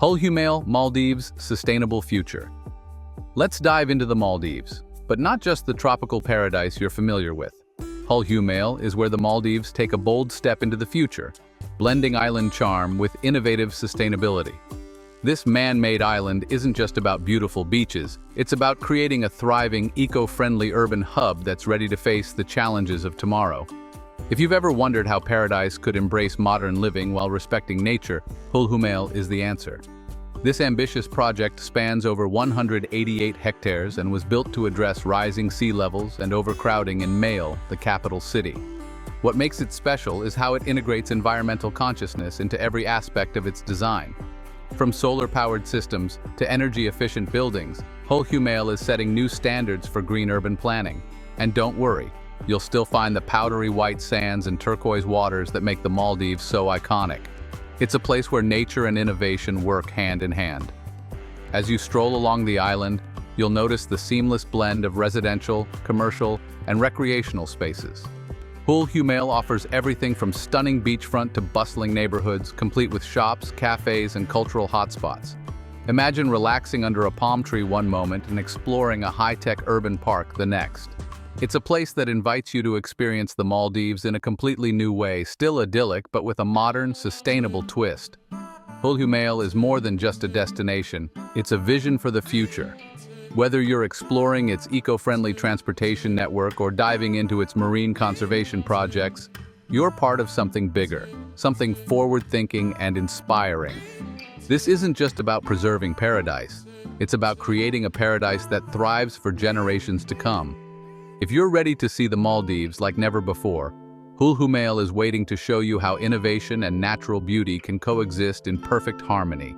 Hulhumalé, Maldives, sustainable future. Let's dive into the Maldives, but not just the tropical paradise you're familiar with. Hulhumalé is where the Maldives take a bold step into the future, blending island charm with innovative sustainability. This man-made island isn't just about beautiful beaches, it's about creating a thriving, eco-friendly urban hub that's ready to face the challenges of tomorrow. If you've ever wondered how paradise could embrace modern living while respecting nature, Hulhumalé is the answer. This ambitious project spans over 188 hectares and was built to address rising sea levels and overcrowding in Malé, the capital city. What makes it special is how it integrates environmental consciousness into every aspect of its design. From solar-powered systems to energy-efficient buildings, Hulhumalé is setting new standards for green urban planning. And don't worry, you'll still find the powdery white sands and turquoise waters that make the Maldives so iconic. It's a place where nature and innovation work hand in hand. As you stroll along the island, you'll notice the seamless blend of residential, commercial, and recreational spaces. Hulhumalé offers everything from stunning beachfront to bustling neighborhoods, complete with shops, cafes, and cultural hotspots. Imagine relaxing under a palm tree one moment and exploring a high-tech urban park the next. It's a place that invites you to experience the Maldives in a completely new way, still idyllic but with a modern, sustainable twist. Hulhumalé is more than just a destination, it's a vision for the future. Whether you're exploring its eco-friendly transportation network or diving into its marine conservation projects, you're part of something bigger, something forward-thinking and inspiring. This isn't just about preserving paradise, it's about creating a paradise that thrives for generations to come. If you're ready to see the Maldives like never before, Hulhumalé is waiting to show you how innovation and natural beauty can coexist in perfect harmony.